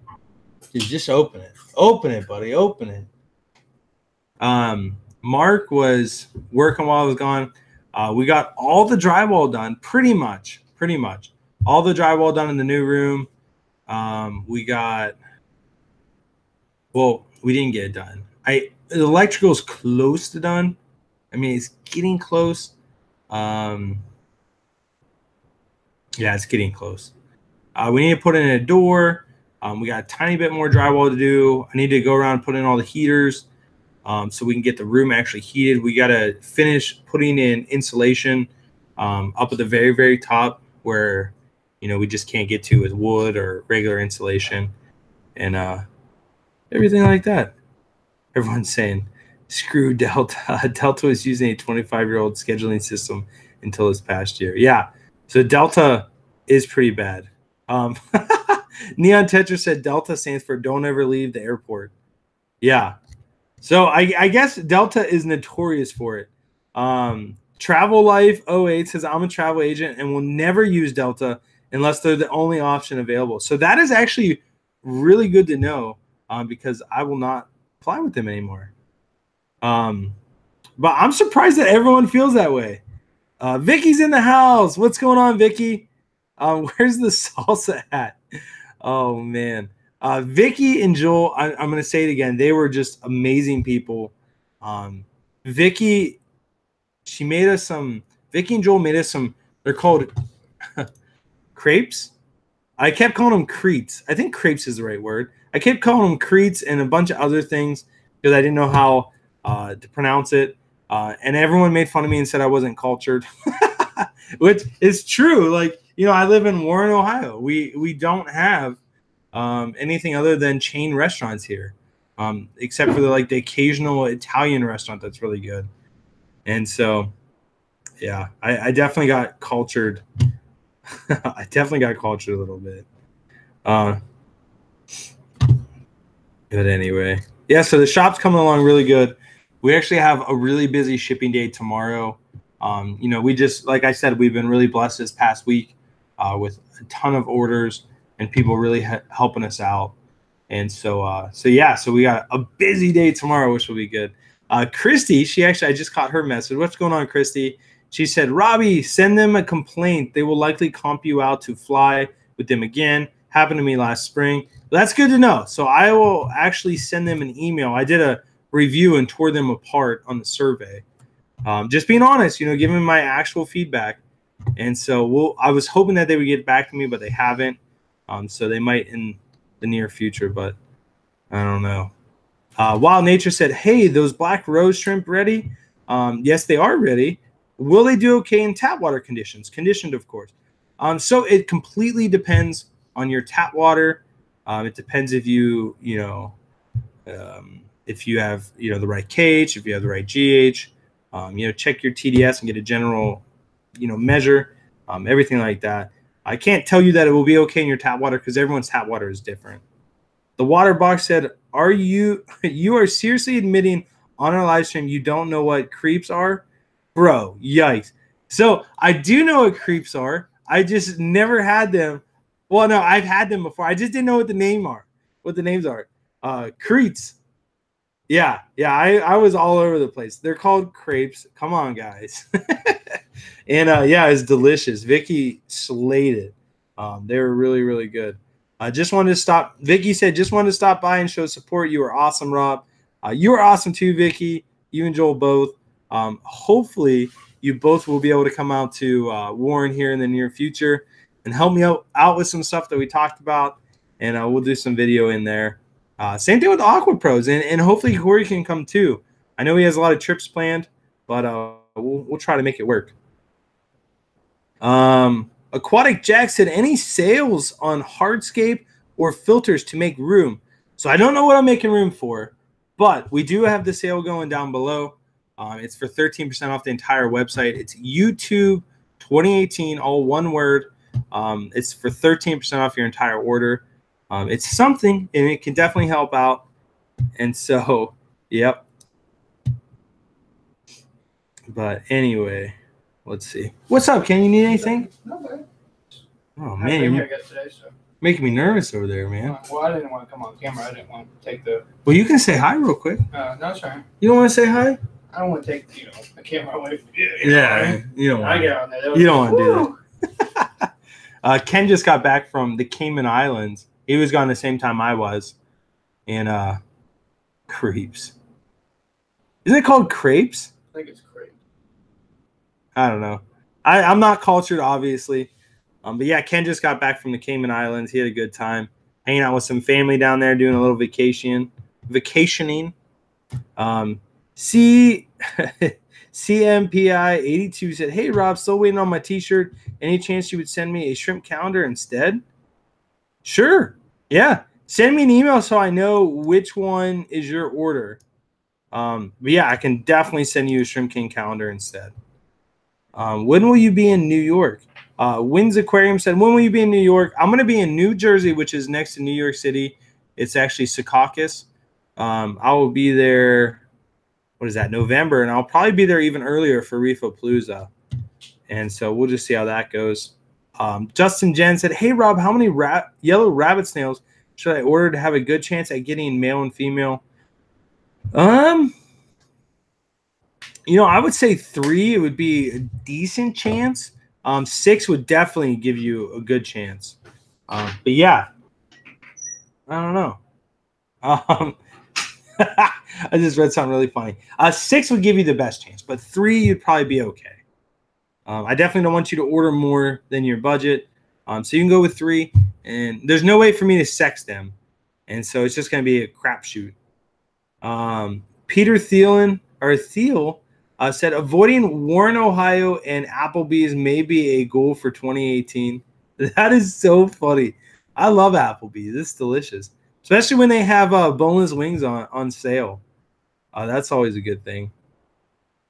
Dude, just open it. Open it, buddy. Open it. Mark was working while I was gone. We got all the drywall done, pretty much. All the drywall done in the new room. We didn't get it done. The electrical's close to done. I mean, it's getting close. Yeah, it's getting close. We need to put in a door. We got a tiny bit more drywall to do. I need to go around and put in all the heaters so we can get the room actually heated. We got to finish putting in insulation up at the very, very top where, we just can't get to with wood or regular insulation and everything like that. Everyone's saying, screw Delta. Delta was using a 25-year-old scheduling system until this past year. Yeah, so Delta is pretty bad. Neon Tetra said Delta stands for don't ever leave the airport. Yeah. So I guess Delta is notorious for it. Travel Life 08 says I'm a travel agent and will never use Delta unless they're the only option available. So that is actually really good to know because I will not fly with them anymore. But I'm surprised that everyone feels that way. Vicky's in the house. What's going on, Vicky? Where's the salsa at? Oh, man. Vicky and Joel, I'm going to say it again. They were just amazing people. Vicky and Joel made us some, they're called crepes. I kept calling them cretes. I think crepes is the right word. I kept calling them cretes and a bunch of other things because I didn't know how to pronounce it. And everyone made fun of me and said I wasn't cultured, which is true. Like, I live in Warren, Ohio. We don't have anything other than chain restaurants here, except for the occasional Italian restaurant that's really good. And so, yeah, I definitely got cultured. I definitely got cultured a little bit. But anyway, yeah, so the shop's coming along really good. We actually have a really busy shipping day tomorrow. We just, like I said, we've been really blessed this past week. with a ton of orders and people really helping us out. And so yeah, so we got a busy day tomorrow, which will be good. Christy, I just caught her message. What's going on, Christy? She said, Robbie, send them a complaint. They will likely comp you out to fly with them again. Happened to me last spring. That's good to know. So I will actually send them an email. I did a review and tore them apart on the survey. Just being honest, giving them my actual feedback. And so I was hoping that they would get back to me, but they haven't. So they might in the near future, but I don't know. Wild Nature said, hey, those black rose shrimp ready? Yes, they are ready. Will they do okay in tap water conditions? Conditioned, of course. So it completely depends on your tap water. It depends if you have, the right KH, if you have the right GH, check your TDS and get a general, measure, everything like that. I can't tell you that it will be okay in your tap water because everyone's tap water is different. The water box said, you are seriously admitting on our live stream you don't know what creeps are? Bro, yikes. So I do know what creeps are. I just never had them. Well, no, I've had them before. I just didn't know what the names are. Creeps. Yeah, I was all over the place. They're called crepes. Come on, guys. And yeah, it's delicious. Vicky slayed it. They were really, really good. Vicky said, just wanted to stop by and show support. You were awesome, Rob. You were awesome too, Vicky. You and Joel both. Hopefully you both will be able to come out to Warren here in the near future and help me out with some stuff that we talked about. And we'll do some video in there. Same thing with Aqua Pros, and hopefully Corey can come too. I know he has a lot of trips planned, but we'll try to make it work. Aquatic Jack said, any sales on hardscape or filters to make room? So I don't know what I'm making room for, but we do have the sale going down below. It's for 13% off the entire website. It's YouTube 2018, all one word. It's for 13% off your entire order. It's something, and it can definitely help out. And so, yep. But anyway, let's see. What's up, Ken? You need anything? No, man. Oh, man. You're making me nervous over there, man. Well, I didn't want to come on camera. I didn't want to take the... Well, you can say hi real quick. No, it's fine. You don't want to say hi? I don't want to take, the camera away from you. Yeah, you don't want I get on there. You don't want to do that. Ken just got back from the Cayman Islands. He was gone the same time I was. And crepes. Isn't it called crepes? I think it's crepe. I don't know. I'm not cultured, obviously. But yeah, Ken just got back from the Cayman Islands. He had a good time. Hanging out with some family down there, doing a little vacationing. CMPI82 said, hey, Rob, still waiting on my t-shirt. Any chance you would send me a shrimp calendar instead? Sure. Yeah. Send me an email so I know which one is your order. But yeah, I can definitely send you a Shrimp King calendar instead. When will you be in New York? Wynn's Aquarium said, when will you be in New York? I'm going to be in New Jersey, which is next to New York City. It's actually Secaucus. I will be there, what is that, November, and I'll probably be there even earlier for Reefapalooza. And so we'll just see how that goes. Justin Jen said, hey, Rob, how many yellow rabbit snails should I order to have a good chance at getting male and female? I would say 3. It would be a decent chance. 6 would definitely give you a good chance. But yeah, I don't know. I just read something really funny. 6 would give you the best chance, but 3 you'd probably be okay. I definitely don't want you to order more than your budget. So you can go with 3, and there's no way for me to sex them. And so it's just going to be a crapshoot. Peter Thiel said, avoiding Warren, Ohio, and Applebee's may be a goal for 2018. That is so funny. I love Applebee's. It's delicious, especially when they have boneless wings on sale. That's always a good thing.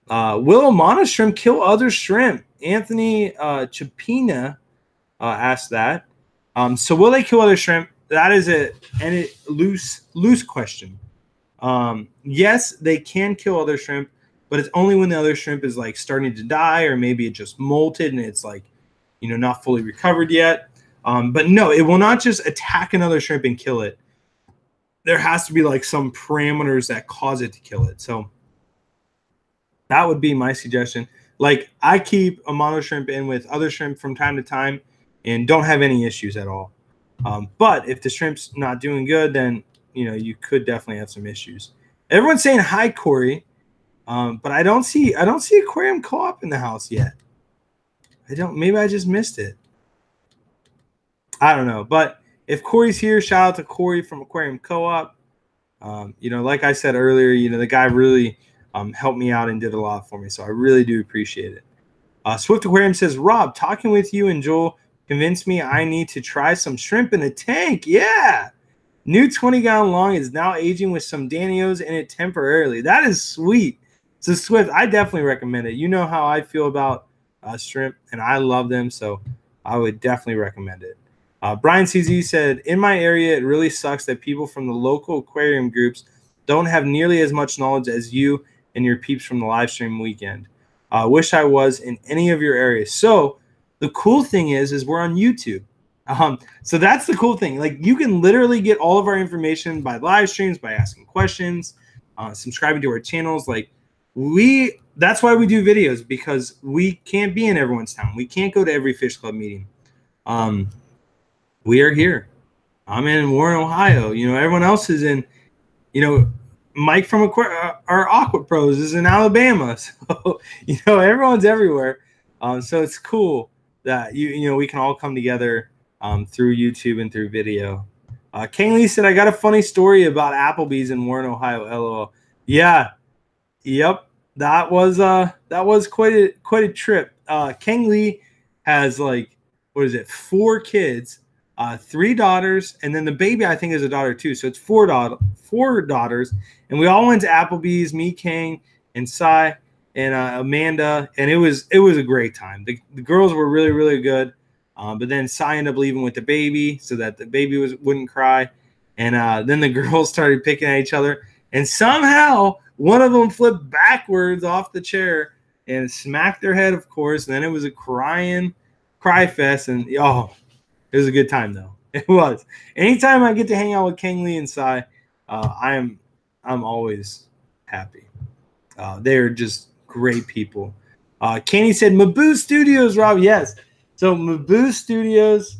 Will Amana shrimp kill other shrimp? Anthony Chapina asked that. So will they kill other shrimp? That is a loose question. Yes, they can kill other shrimp, but it's only when the other shrimp is like starting to die, or maybe it just molted and it's like not fully recovered yet. But no, it will not just attack another shrimp and kill it. There has to be like some parameters that cause it to kill it. So that would be my suggestion. Like I keep a mono shrimp in with other shrimp from time to time and don't have any issues at all. But if the shrimp's not doing good, then you could definitely have some issues. Everyone's saying hi, Corey, but I don't see Aquarium Co-op in the house yet. Maybe I just missed it. I don't know. But if Corey's here, shout out to Corey from Aquarium Co-op. Like I said earlier, the guy really helped me out and did a lot for me, so I really do appreciate it. Swift Aquarium says, Rob, talking with you and Joel convinced me I need to try some shrimp in a tank. Yeah. New 20-gallon long is now aging with some Danios in it temporarily. That is sweet. So, Swift, I definitely recommend it. You know how I feel about shrimp, and I love them, so I would definitely recommend it. Brian CZ said, in my area, it really sucks that people from the local aquarium groups don't have nearly as much knowledge as you and your peeps from the live stream weekend. Wish I was in any of your areas. So the cool thing is we're on YouTube. So that's the cool thing. Like you can literally get all of our information by live streams, by asking questions, subscribing to our channels. Like that's why we do videos, because we can't be in everyone's town. We can't go to every fish club meeting. We are here. I'm in Warren, Ohio. Everyone else is in, Mike from our Aqua Pros is in Alabama. So, everyone's everywhere. So it's cool that, we can all come together through YouTube and through video. Kang Lee said, I got a funny story about Applebee's in Warren, Ohio. LOL. Yeah. Yep. That was quite a trip. Kang Lee has 4 kids. 3 daughters, and then the baby I think is a daughter too. So it's 4 daughters, and we all went to Applebee's. Me, Kang, and Sai, and Amanda, and it was a great time. The girls were really, really good, but then Sai ended up leaving with the baby so that the baby wouldn't cry, and then the girls started picking at each other, and somehow one of them flipped backwards off the chair and smacked their head, of course. And then it was a cry fest, and it was a good time, though. It was. Anytime I get to hang out with Kang Lee and Sai, I'm always happy. They're just great people. Kenny said, Maboo Studios, Rob. Yes. So Maboo Studios,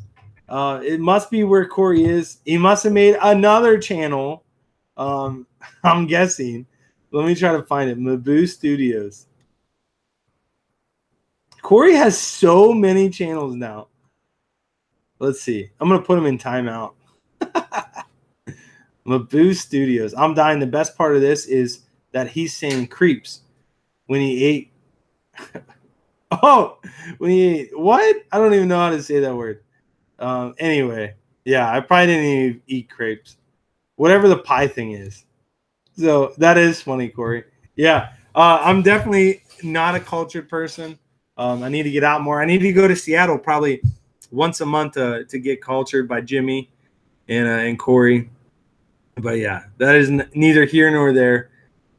it must be where Corey is. He must have made another channel, I'm guessing. Let me try to find it. Maboo Studios. Corey has so many channels now. Let's see. I'm going to put him in timeout. Maboo Studios. I'm dying. The best part of this is that he's saying creeps when he ate. When he ate. What? I don't even know how to say that word. Anyway. Yeah, I probably didn't even eat crepes. Whatever the pie thing is. So that is funny, Corey. Yeah. I'm definitely not a cultured person. I need to get out more. I need to go to Seattle probably once a month to get cultured by Jimmy and Corey. But yeah, that is neither here nor there.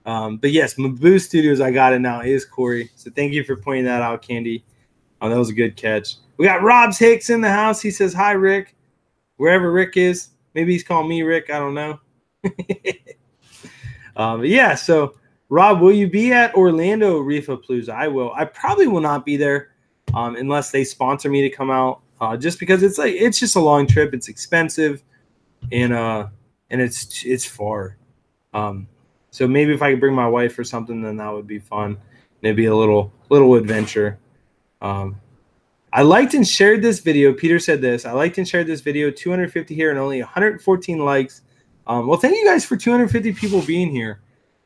But yes, Maboo Studios, I got it now, is Corey. So thank you for pointing that out, Candy. That was a good catch. We got Rob's Hicks in the house. He says, hi, Rick. Wherever Rick is. Maybe he's calling me Rick. I don't know. Yeah, so Rob, will you be at Orlando Reefa Palooza? I will. I probably will not be there unless they sponsor me to come out. Just because it's just a long trip, it's expensive, and it's far. So maybe if I could bring my wife or something, then that would be fun. Maybe a little adventure. I liked and shared this video. Peter said this. I liked and shared this video. 250 here and only 114 likes. Well, thank you guys for 250 people being here.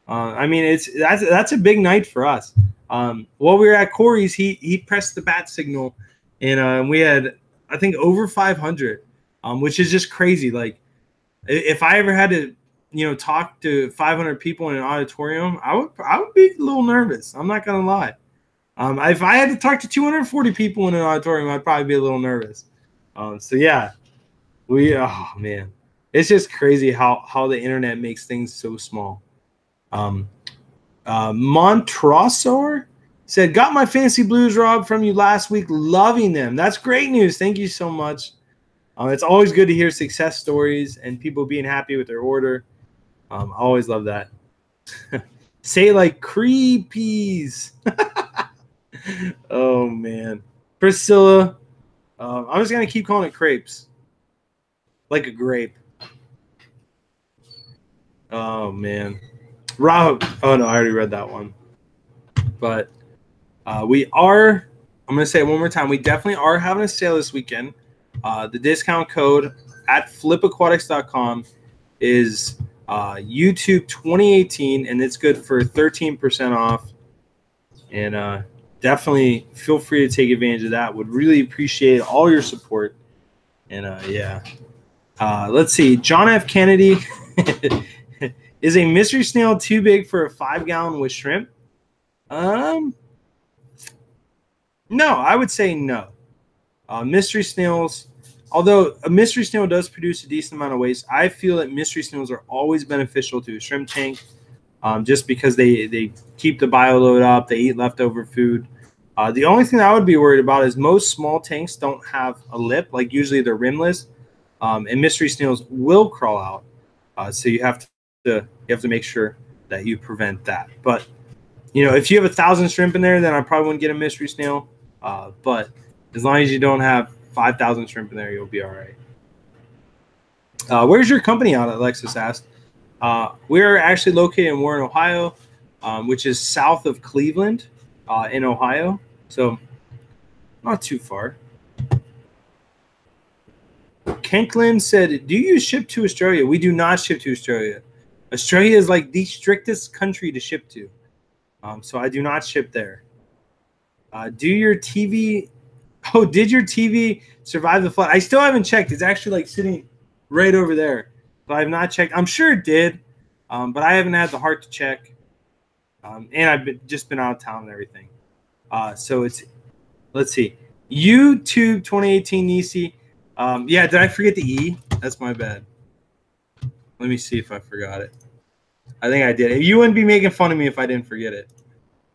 I mean, that's a big night for us. While we were at Corey's, he pressed the bat signal, and we had, I think, over 500, which is just crazy. Like, if I ever had to, talk to 500 people in an auditorium, I would be a little nervous. I'm not gonna lie. If I had to talk to 240 people in an auditorium, I'd probably be a little nervous. So yeah, oh man, it's just crazy how the internet makes things so small. Montrosor said, got my fancy blues, Rob, from you last week. Loving them. That's great news. Thank you so much. It's always good to hear success stories and people being happy with their order. I always love that. Say it like creepies. Oh, man. Priscilla. I'm just going to keep calling it crepes. Like a grape. Oh, man. Rob. Oh, no, I already read that one. But we are, I'm going to say it one more time, we definitely are having a sale this weekend. The discount code at flipaquatics.com is YouTube 2018, and it's good for 13% off. And definitely feel free to take advantage of that. Would really appreciate all your support. And yeah. Let's see. John F. Kennedy. Is a mystery snail too big for a 5-gallon with shrimp? No, I would say no. Mystery snails, although a mystery snail does produce a decent amount of waste, I feel that mystery snails are always beneficial to a shrimp tank, just because they keep the bio load up, they eat leftover food. The only thing I would be worried about is most small tanks don't have a lip, like usually they're rimless, and mystery snails will crawl out. So you have to make sure that you prevent that. But if you have 1,000 shrimp in there, then I probably wouldn't get a mystery snail. But as long as you don't have 5,000 shrimp in there, you'll be all right. Where's your company out? Alexis asked. We're actually located in Warren, Ohio, which is south of Cleveland in Ohio. So not too far. Kenklin said, do you ship to Australia? We do not ship to Australia. Australia is like the strictest country to ship to. So I do not ship there. Did your TV survive the flood? I still haven't checked. It's actually like sitting right over there. But I have not checked. I'm sure it did, but I haven't had the heart to check. And I've just been out of town and everything. So let's see. YouTube 2018 Nisi. Yeah, did I forget the E? That's my bad. Let me see if I forgot it. I think I did. You wouldn't be making fun of me if I didn't forget it.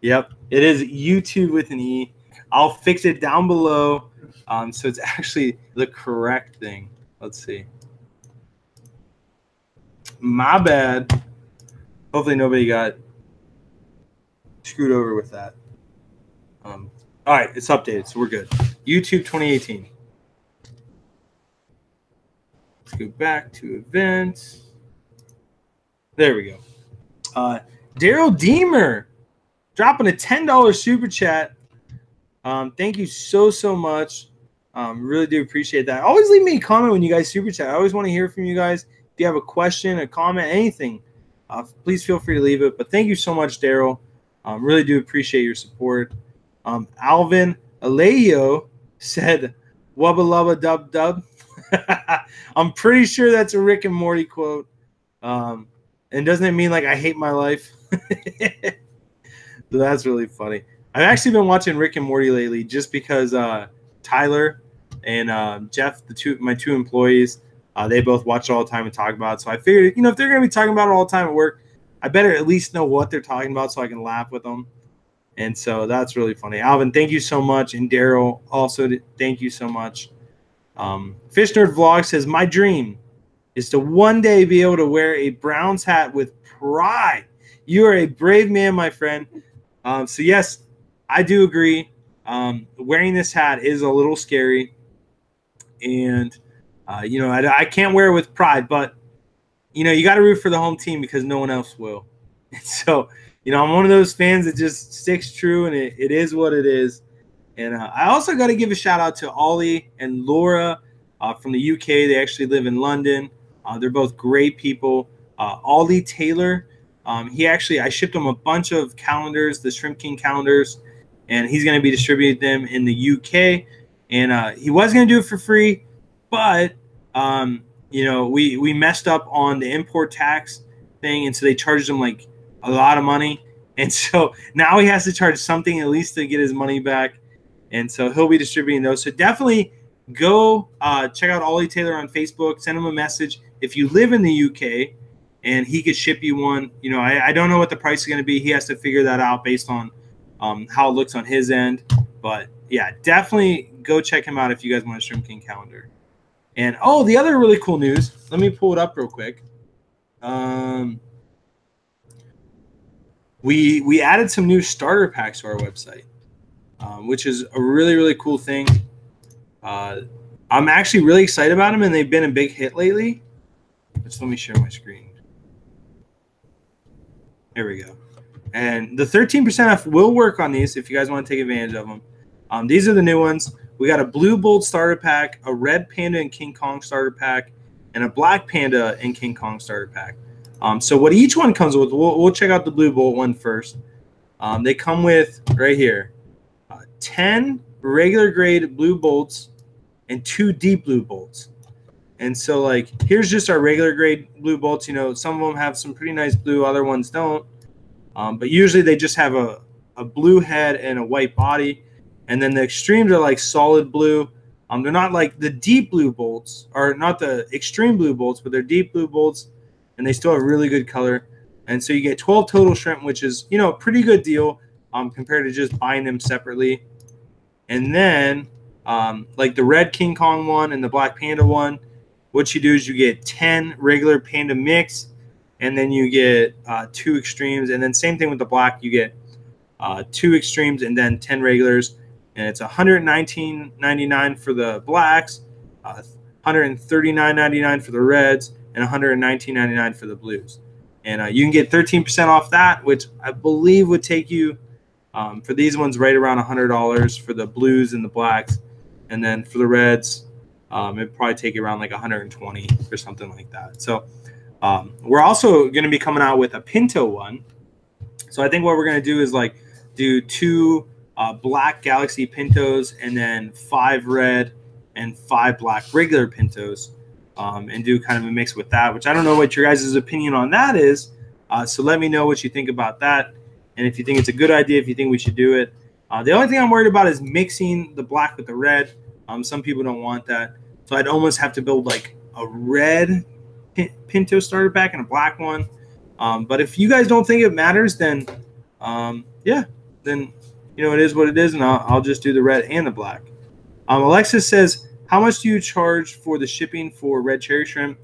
Yep, it is YouTube with an E. I'll fix it down below, so it's actually the correct thing. Let's see. My bad. Hopefully nobody got screwed over with that. All right, it's updated, so we're good. YouTube 2018. Let's go back to events. There we go. Daryl Deemer dropping a $10 super chat. Thank you so much. Really do appreciate that. Always leave me a comment when you guys super chat. I always want to hear from you guys. If you have a question, a comment, anything, please feel free to leave it. But thank you so much, Daryl. Really do appreciate your support. Alvin Alejo said, "Wubba lubba dub dub." I'm pretty sure that's a Rick and Morty quote. And doesn't it mean like I hate my life? So that's really funny. I've actually been watching Rick and Morty lately just because Tyler and Jeff, my two employees, they both watch it all the time and talk about it. So I figured, if they're going to be talking about it all the time at work, I better at least know what they're talking about so I can laugh with them. And so that's really funny. Alvin, thank you so much. And Daryl, also, thank you so much. Fish Nerd Vlog says, my dream is to one day be able to wear a Browns hat with pride. You are a brave man, my friend. So, yes, I do agree. Wearing this hat is a little scary. And, I can't wear it with pride. But, you got to root for the home team because no one else will. And so, I'm one of those fans that just sticks true, and it is what it is. And I also got to give a shout-out to Ollie and Laura from the UK. They actually live in London. They're both great people. Ollie Taylor, I shipped him a bunch of calendars, the Shrimp King calendars, and he's going to be distributing them in the UK. And he was going to do it for free, but, we messed up on the import tax thing, and so they charged him, like, a lot of money. And so now he has to charge something at least to get his money back. And so he'll be distributing those. So definitely go check out Ollie Taylor on Facebook. Send him a message. If you live in the UK and he could ship you one, I don't know what the price is going to be. He has to figure that out based on, how it looks on his end. But yeah, definitely go check him out if you guys want a Shrimp King calendar. And oh, the other really cool news. Let me pull it up real quick. We added some new starter packs to our website, which is a really, really cool thing. I'm actually really excited about them, and they've been a big hit lately. Just let me share my screen. There we go. And the 13% off will work on these if you guys want to take advantage of them. These are the new ones. We got a Blue Bolt starter pack, a Red Panda and King Kong starter pack, and a Black Panda and King Kong starter pack. So what each one comes with, we'll check out the Blue Bolt one first. They come with, right here, 10 regular grade blue bolts and 2 deep blue bolts. And so, like, here's just our regular grade blue bolts. You know, some of them have some pretty nice blue, other ones don't. But usually they just have a blue head and a white body. And then the extremes are like solid blue. They're not like the deep blue bolts, or not the extreme blue bolts, but they're deep blue bolts, and they still have really good color. And so you get 12 total shrimp, which is, you know, a pretty good deal compared to just buying them separately. And then like the Red King Kong one and the Black Panda one, what you do is you get 10 regular Panda mix, and then you get 2 extremes. And then same thing with the Black, you get 2 extremes and then 10 regulars. And it's $119.99 for the Blacks, $139.99 for the Reds, and $119.99 for the Blues. And you can get 13% off that, which I believe would take you for these ones right around $100 for the Blues and the Blacks. And then for the Reds, it'd probably take you around like $120 or something like that. So we're also going to be coming out with a Pinto one. So I think what we're going to do is like do 2 black Galaxy Pintos and then 5 red and 5 black regular Pintos, and do kind of a mix with that, which I don't know what your guys' opinion on that is. So let me know what you think about that, and if you think it's a good idea, if you think we should do it. The only thing I'm worried about is mixing the black with the red. Some people don't want that, so I'd almost have to build like a red Pinto starter pack and a black one. But if you guys don't think it matters, then yeah, then you know, it is what it is, and I'll just do the red and the black. Alexis says, how much do you charge for the shipping for red cherry shrimp?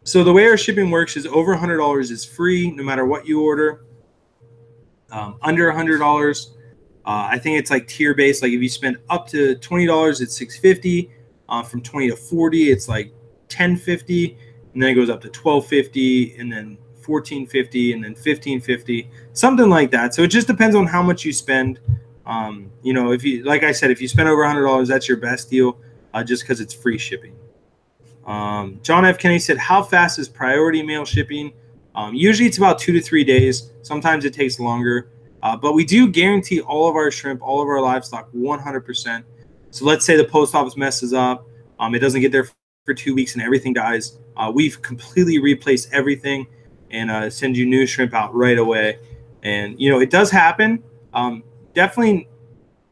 So the way our shipping works is over $100 is free no matter what you order. Under $100, I think it's like tier based. Like if you spend up to $20, it's $650. From $20 to $40, it's like $10.50, and then it goes up to $12.50, and then $14.50, and then $15.50, something like that. So it just depends on how much you spend. You know, if you, like I said, if you spend over $100, that's your best deal, just because it's free shipping. John F. Kennedy said, how fast is priority mail shipping? Usually it's about 2 to 3 days. Sometimes it takes longer, but we do guarantee all of our shrimp, all of our livestock, 100%. So let's say the post office messes up, it doesn't get there for 2 weeks and everything dies. We've completely replaced everything and send you new shrimp out right away. And, you know, it does happen. Definitely,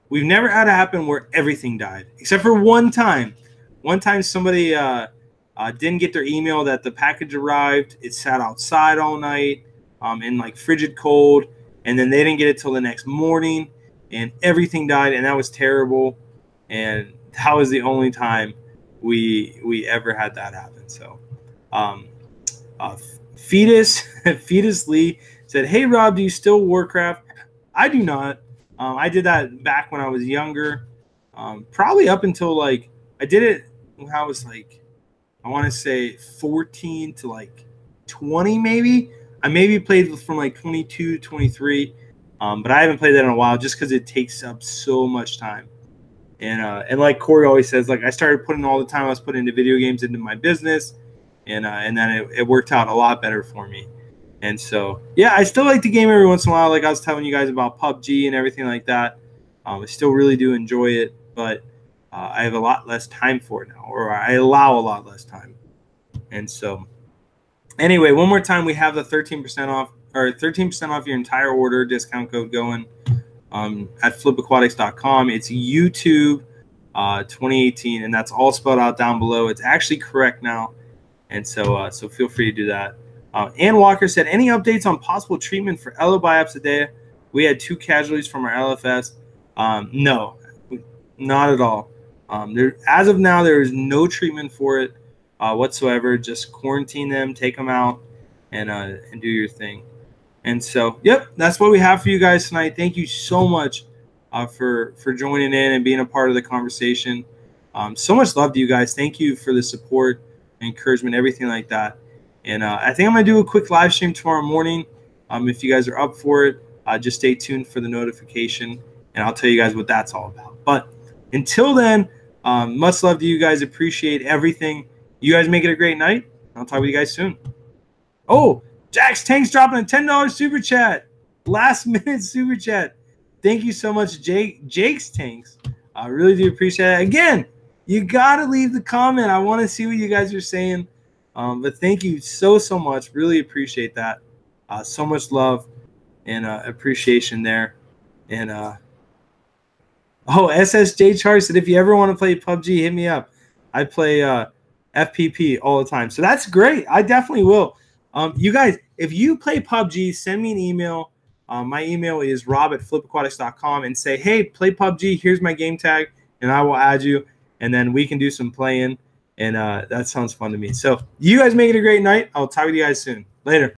we've never had it happen where everything died, except for one time. One time somebody didn't get their email that the package arrived. It sat outside all night in like frigid cold, and then they didn't get it till the next morning, and everything died, and that was terrible. And that was the only time we ever had that happen. So Fetus Lee said, hey Rob, do you still Warcraft? I do not. I did that back when I was younger, probably up until like I did it when I was like, I want to say 14 to like 20 maybe. I maybe played from like 22, 23, but I haven't played that in a while just because it takes up so much time. And like Corey always says, like I started putting all the time I was putting into video games into my business, and then it worked out a lot better for me. And so, yeah, I still like the game every once in a while. Like I was telling you guys about PUBG and everything like that. I still really do enjoy it, but I have a lot less time for it now, or I allow a lot less time. And so, anyway, one more time, we have the 13% off, or 13% off your entire order discount code going at flipaquatics.com. It's YouTube 2018, and that's all spelled out down below. It's actually correct now, and so feel free to do that. Ann Walker said, any updates on possible treatment for Elobiops we had 2 casualties from our LFS. No, not at all. As of now, there is no treatment for it whatsoever. Just quarantine them, take them out, and do your thing. And so, yep, that's what we have for you guys tonight. Thank you so much for joining in and being a part of the conversation. So much love to you guys. Thank you for the support, encouragement, everything like that. And I think I'm going to do a quick live stream tomorrow morning. If you guys are up for it, just stay tuned for the notification, and I'll tell you guys what that's all about. But until then, much love to you guys. Appreciate everything. You guys make it a great night. I'll talk with you guys soon. Oh, Jack's Tanks dropping a $10 super chat. Last minute super chat. Thank you so much, Jake's Tanks. I really do appreciate it. Again, you got to leave the comment. I want to see what you guys are saying. But thank you so much. Really appreciate that. So much love and appreciation there. And SSJ Char said, if you ever want to play PUBG, hit me up. I play FPP all the time. So that's great. I definitely will. You guys, if you play PUBG, send me an email. My email is rob@flipaquatics.com and say, hey, play PUBG. Here's my game tag, and I will add you. And then we can do some playing. And that sounds fun to me. So you guys make it a great night. I'll talk to you guys soon. Later.